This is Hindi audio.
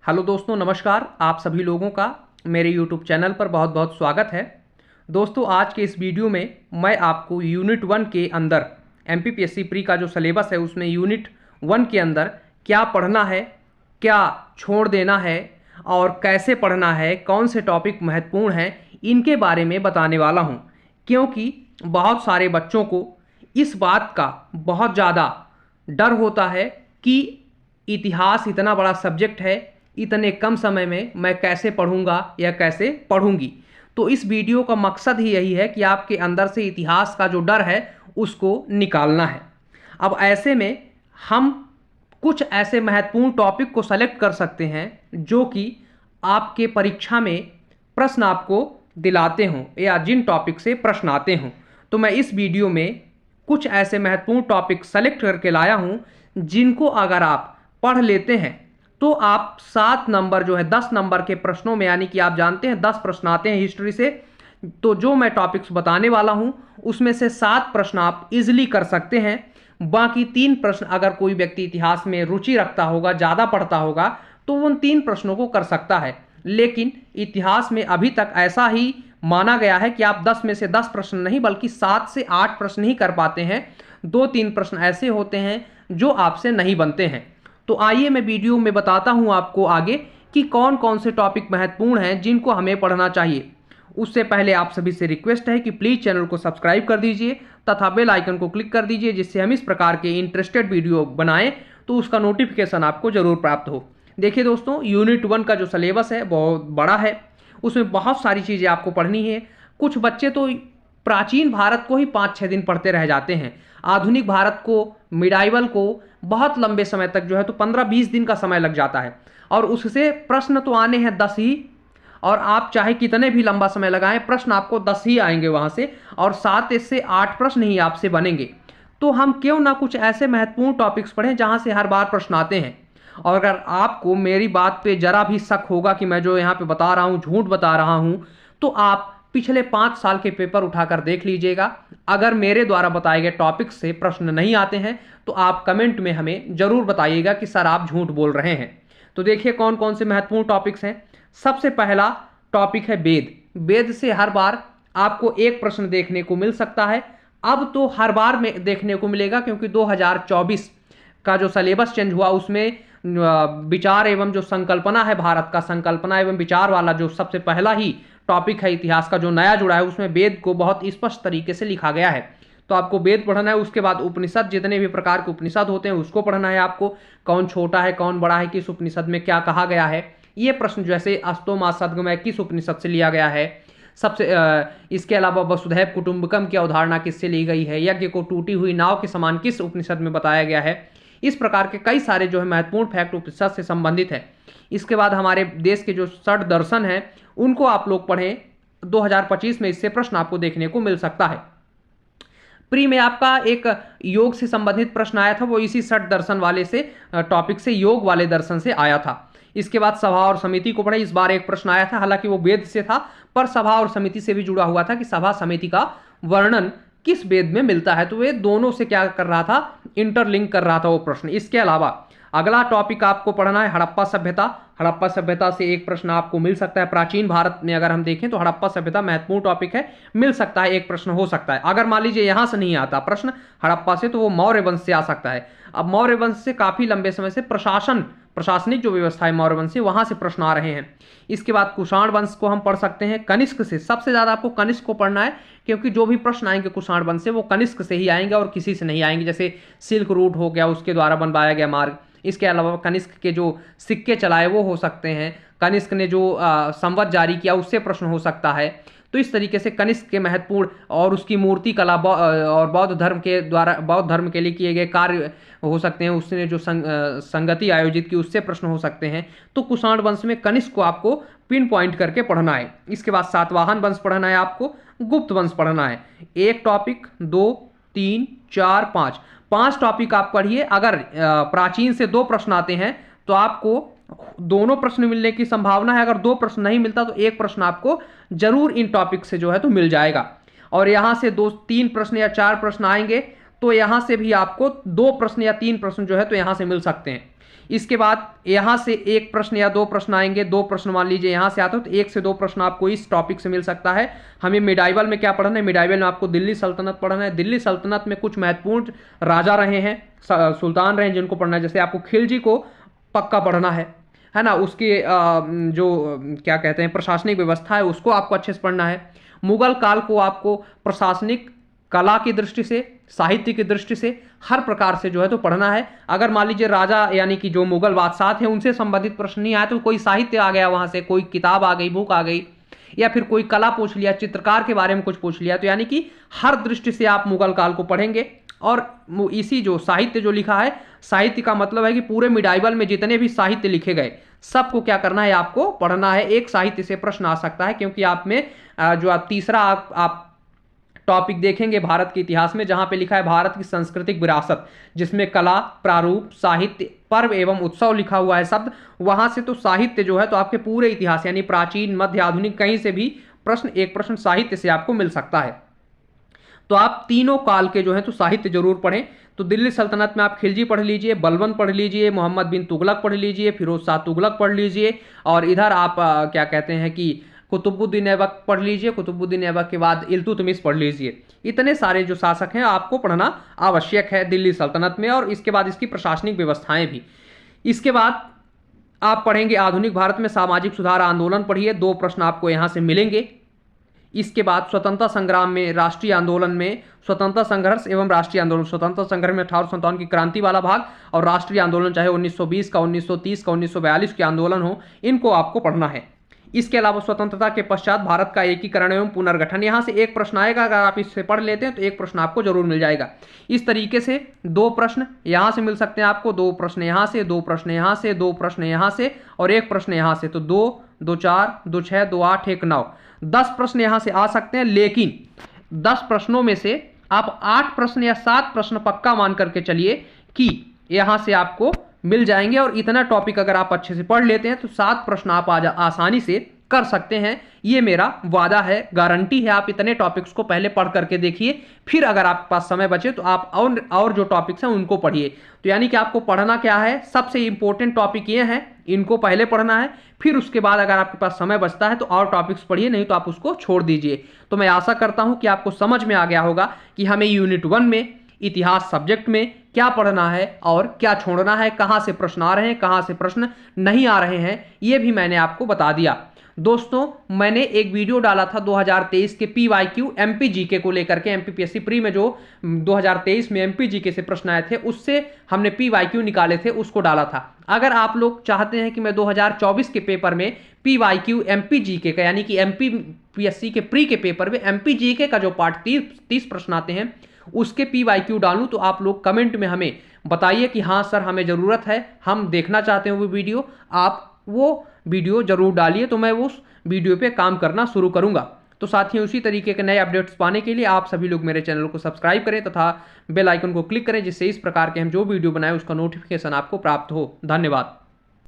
हेलो दोस्तों, नमस्कार। आप सभी लोगों का मेरे यूट्यूब चैनल पर बहुत बहुत स्वागत है। दोस्तों, आज के इस वीडियो में मैं आपको यूनिट 1 के अंदर एमपीपीएससी प्री का जो सिलेबस है उसमें यूनिट 1 के अंदर क्या पढ़ना है, क्या छोड़ देना है और कैसे पढ़ना है, कौन से टॉपिक महत्वपूर्ण हैं, इनके बारे में बताने वाला हूं। क्योंकि बहुत सारे बच्चों को इस बात का बहुत ज़्यादा डर होता है कि इतिहास इतना बड़ा सब्जेक्ट है, इतने कम समय में मैं कैसे पढ़ूंगा या कैसे पढ़ूंगी। तो इस वीडियो का मकसद ही यही है कि आपके अंदर से इतिहास का जो डर है उसको निकालना है। अब ऐसे में हम कुछ ऐसे महत्वपूर्ण टॉपिक को सेलेक्ट कर सकते हैं जो कि आपके परीक्षा में प्रश्न आपको दिलाते हों या जिन टॉपिक से प्रश्न आते हों। तो मैं इस वीडियो में कुछ ऐसे महत्वपूर्ण टॉपिक सेलेक्ट करके लाया हूं जिनको अगर आप पढ़ लेते हैं तो आप 7 नंबर जो है 10 नंबर के प्रश्नों में, यानी कि आप जानते हैं 10 प्रश्न आते हैं हिस्ट्री से, तो जो मैं टॉपिक्स बताने वाला हूं उसमें से 7 प्रश्न आप इजीली कर सकते हैं। बाकी 3 प्रश्न अगर कोई व्यक्ति इतिहास में रुचि रखता होगा, ज़्यादा पढ़ता होगा, तो उन 3 प्रश्नों को कर सकता है। लेकिन इतिहास में अभी तक ऐसा ही माना गया है कि आप 10 में से 10 प्रश्न नहीं बल्कि 7 से 8 प्रश्न ही कर पाते हैं। 2-3 प्रश्न ऐसे होते हैं जो आपसे नहीं बनते हैं। तो आइए मैं वीडियो में बताता हूं आपको आगे कि कौन कौन से टॉपिक महत्वपूर्ण हैं जिनको हमें पढ़ना चाहिए। उससे पहले आप सभी से रिक्वेस्ट है कि प्लीज़ चैनल को सब्सक्राइब कर दीजिए तथा बेल आइकन को क्लिक कर दीजिए, जिससे हम इस प्रकार के इंटरेस्टेड वीडियो बनाएं तो उसका नोटिफिकेशन आपको जरूर प्राप्त हो। देखिए दोस्तों, यूनिट 1 का जो सिलेबस है बहुत बड़ा है, उसमें बहुत सारी चीज़ें आपको पढ़नी है। कुछ बच्चे तो प्राचीन भारत को ही 5-6 दिन पढ़ते रह जाते हैं, आधुनिक भारत को, मिडाइवल को बहुत लंबे समय तक जो है तो 15-20 दिन का समय लग जाता है। और उससे प्रश्न तो आने हैं 10 ही, और आप चाहे कितने भी लंबा समय लगाएं प्रश्न आपको 10 ही आएंगे वहां से, और 7 से 8 प्रश्न ही आपसे बनेंगे। तो हम क्यों ना कुछ ऐसे महत्वपूर्ण टॉपिक्स पढ़ें जहां से हर बार प्रश्न आते हैं। और अगर आपको मेरी बात पे जरा भी शक होगा कि मैं जो यहाँ पे बता रहा हूँ झूठ बता रहा हूँ, तो आप पिछले 5 साल के पेपर उठाकर देख लीजिएगा। अगर मेरे द्वारा बताए गए टॉपिक से प्रश्न नहीं आते हैं तो आप कमेंट में हमें जरूर बताइएगा कि सर आप झूठ बोल रहे हैं। तो देखिए कौन कौन से महत्वपूर्ण टॉपिक्स हैं। सबसे पहला टॉपिक है वेद। वेद से हर बार आपको एक प्रश्न देखने को मिल सकता है। अब तो हर बार में देखने को मिलेगा, क्योंकि 2024 का जो सिलेबस चेंज हुआ उसमें विचार एवं जो संकल्पना है, भारत का संकल्पना एवं विचार वाला जो सबसे पहला ही टॉपिक है इतिहास का जो नया जुड़ा है, उसमें वेद को बहुत स्पष्ट तरीके से लिखा गया है। तो आपको वेद पढ़ना है। उसके बाद उपनिषद, जितने भी प्रकार के उपनिषद होते हैं उसको पढ़ना है आपको। कौन छोटा है कौन बड़ा है, किस उपनिषद में क्या कहा गया है, ये प्रश्न जैसे अस्तोमा सद्गमय किस उपनिषद से लिया गया है। सबसे इसके अलावा वसुधैव कुटुंबकम की अवधारणा किससे ली गई है, यज्ञ को टूटी हुई नाव के समान किस उपनिषद में बताया गया है। इस प्रकार के कई सारे जो है महत्वपूर्ण फैक्ट उपनिषद से संबंधित है। इसके बाद हमारे देश के जो 6 दर्शन हैं उनको आप लोग पढ़ें। 2025 में इससे प्रश्न आपको देखने को मिल सकता है। प्री में आपका एक योग से संबंधित प्रश्न आया था, वो इसी 6 दर्शन वाले से टॉपिक से, योग वाले दर्शन से आया था। इसके बाद सभा और समिति को पढ़े। इस बार एक प्रश्न आया था, हालांकि वो वेद से था पर सभा और समिति से भी जुड़ा हुआ था कि सभा समिति का वर्णन किस वेद में मिलता है। तो वे दोनों से क्या कर रहा था, इंटरलिंक कर रहा था वो प्रश्न। इसके अलावा अगला टॉपिक आपको पढ़ना है हड़प्पा सभ्यता। हड़प्पा सभ्यता से एक प्रश्न आपको मिल सकता है। प्राचीन भारत में अगर हम देखें तो हड़प्पा सभ्यता महत्वपूर्ण टॉपिक है, मिल सकता है, एक प्रश्न हो सकता है। अगर मान लीजिए यहां से नहीं आता प्रश्न हड़प्पा से तो वो मौर्य वंश से आ सकता है। अब मौर्य वंश से काफी लंबे समय से प्रशासनिक जो व्यवस्था है मौर्य वंश से, वहां से प्रश्न आ रहे हैं। इसके बाद कुषाण वंश को हम पढ़ सकते हैं। कनिष्क से सबसे ज्यादा आपको कनिष्क को पढ़ना है, क्योंकि जो भी प्रश्न आएंगे कुषाण वंश से वो कनिष्क से ही आएंगे और किसी से नहीं आएंगे। जैसे सिल्क रूट हो गया, उसके द्वारा बनवाया गया मार्ग। इसके अलावा कनिष्क के जो सिक्के चलाए वो हो सकते हैं। कनिष्क ने जो संवत जारी किया उससे प्रश्न हो सकता है। तो इस तरीके से कनिष्क के महत्वपूर्ण और उसकी मूर्ति कला और बौद्ध धर्म के द्वारा बौद्ध धर्म के लिए किए गए कार्य हो सकते हैं। उसने जो संगति आयोजित की उससे प्रश्न हो सकते हैं। तो कुषाण वंश में कनिष्क को आपको पिन पॉइंट करके पढ़ना है। इसके बाद सातवाहन वंश पढ़ना है आपको, गुप्त वंश पढ़ना है। एक टॉपिक, 2, 3, 4, 5 टॉपिक आप पढ़िए। अगर प्राचीन से 2 प्रश्न आते हैं तो आपको दोनों प्रश्न मिलने की संभावना है। अगर 2 प्रश्न नहीं मिलता तो एक प्रश्न आपको जरूर इन टॉपिक से जो है तो मिल जाएगा। और यहां से 2-3 प्रश्न या 4 प्रश्न आएंगे तो यहां से भी आपको 2 प्रश्न या 3 प्रश्न जो है तो यहां से मिल सकते हैं। इसके बाद यहाँ से एक प्रश्न या दो प्रश्न आएंगे, दो प्रश्न मान लीजिए यहाँ से आता हो तो एक से दो प्रश्न आपको इस टॉपिक से मिल सकता है। हमें मिडाइवल में क्या पढ़ना है, मिडाइवल में आपको दिल्ली सल्तनत पढ़ना है। दिल्ली सल्तनत में कुछ महत्वपूर्ण राजा रहे हैं, सुल्तान रहे हैं जिनको पढ़ना है। जैसे आपको खिलजी को पक्का पढ़ना है ना, उसके जो क्या कहते हैं प्रशासनिक व्यवस्था है उसको आपको अच्छे से पढ़ना है। मुगल काल को आपको प्रशासनिक, कला की दृष्टि से, साहित्य की दृष्टि से, हर प्रकार से जो है तो पढ़ना है। अगर मान लीजिए राजा यानी कि जो मुगल बादशाह थे उनसे संबंधित प्रश्न नहीं आया तो कोई साहित्य आ गया, वहां से कोई किताब आ गई, बुक आ गई, या फिर कोई कला पूछ लिया, चित्रकार के बारे में कुछ पूछ लिया, तो यानी कि हर दृष्टि से आप मुगल काल को पढ़ेंगे। और इसी जो साहित्य जो लिखा है, साहित्य का मतलब है कि पूरे मिडाइवल में जितने भी साहित्य लिखे गए सबको क्या करना है, आपको पढ़ना है। एक साहित्य से प्रश्न आ सकता है क्योंकि आप में जो आप तीसरा आप टॉपिक देखेंगे भारत के इतिहास में, जहां पे लिखा है भारत की सांस्कृतिक विरासत, जिसमें कला, प्रारूप, साहित्य, पर्व एवं उत्सव लिखा हुआ है शब्द, वहां से तो साहित्य जो है तो आपके पूरे इतिहास यानी प्राचीन, मध्य, आधुनिक, कहीं से भी प्रश्न, एक प्रश्न साहित्य से आपको मिल सकता है। तो आप तीनों काल के जो है तो साहित्य जरूर पढ़ें। तो दिल्ली सल्तनत में आप खिलजी पढ़ लीजिए, बलबन पढ़ लीजिए, मोहम्मद बिन तुगलक पढ़ लीजिए, फिरोज शाह तुगलक पढ़ लीजिए, और इधर आप क्या कहते हैं कि कुतुबुद्दीन ऐबक पढ़ लीजिए। कुतुबुद्दीन ऐबक के बाद इल्तुतमिश पढ़ लीजिए। इतने सारे जो शासक हैं आपको पढ़ना आवश्यक है दिल्ली सल्तनत में, और इसके बाद इसकी प्रशासनिक व्यवस्थाएं भी। इसके बाद आप पढ़ेंगे आधुनिक भारत में सामाजिक सुधार आंदोलन पढ़िए, दो प्रश्न आपको यहाँ से मिलेंगे। इसके बाद स्वतंत्रता संग्राम में, राष्ट्रीय आंदोलन में, स्वतंत्रता संघर्ष एवं राष्ट्रीय आंदोलन, स्वतंत्रता संघर्ष में 1857 की क्रांति वाला भाग, और राष्ट्रीय आंदोलन चाहे 1920 का, 1930 का, 1942 के आंदोलन हो, इनको आपको पढ़ना है। इसके अलावा स्वतंत्रता के पश्चात भारत का एकीकरण एवं पुनर्गठन, यहाँ से एक प्रश्न आएगा, अगर आप इससे पढ़ लेते हैं तो एक प्रश्न आपको जरूर मिल जाएगा। इस तरीके से दो प्रश्न यहाँ से मिल सकते हैं आपको, दो प्रश्न यहाँ से, दो प्रश्न यहाँ से, दो प्रश्न यहाँ से, और एक प्रश्न यहाँ से। तो 2, 2, 4, 2, 6, 2, 8, 1, 9, 10 प्रश्न यहाँ से आ सकते हैं। लेकिन 10 प्रश्नों में से आप 8 प्रश्न या 7 प्रश्न पक्का मान करके चलिए कि यहाँ से आपको मिल जाएंगे, और इतना टॉपिक अगर आप अच्छे से पढ़ लेते हैं तो 7 प्रश्न आप आसानी से कर सकते हैं। ये मेरा वादा है, गारंटी है। आप इतने टॉपिक्स को पहले पढ़ करके देखिए, फिर अगर आपके पास समय बचे तो आप और जो टॉपिक्स हैं उनको पढ़िए। तो यानी कि आपको पढ़ना क्या है, सबसे इंपॉर्टेंट टॉपिक ये हैं, इनको पहले पढ़ना है, फिर उसके बाद अगर आपके पास समय बचता है तो और टॉपिक्स पढ़िए, नहीं तो आप उसको छोड़ दीजिए। तो मैं आशा करता हूं कि आपको समझ में आ गया होगा कि हमें यूनिट 1 में इतिहास सब्जेक्ट में क्या पढ़ना है और क्या छोड़ना है, कहां से प्रश्न आ रहे हैं, कहां से प्रश्न नहीं आ रहे हैं, ये भी मैंने आपको बता दिया। दोस्तों, मैंने एक वीडियो डाला था 2023 के PYQ MP GK को लेकर के, MPPSC प्री में जो 2023 में MP GK से प्रश्न आए थे उससे हमने PYQ निकाले थे, उसको डाला था। अगर आप लोग चाहते हैं कि मैं 2024 के पेपर में PYQ MP GK का यानी कि MPPSC के प्री के पेपर में MP GK का जो पार्ट 30 प्रश्न आते हैं उसके PYQ डालूं, तो आप लोग कमेंट में हमें बताइए कि हाँ सर हमें ज़रूरत है, हम देखना चाहते हैं वो वीडियो। आप वो वीडियो जरूर डालिए, तो मैं उस वीडियो पे काम करना शुरू करूंगा। तो साथियों, उसी तरीके के नए अपडेट्स पाने के लिए आप सभी लोग मेरे चैनल को सब्सक्राइब करें तथा बेल आइकन को क्लिक करें, जिससे इस प्रकार के हम जो वीडियो बनाएं उसका नोटिफिकेशन आपको प्राप्त हो। धन्यवाद।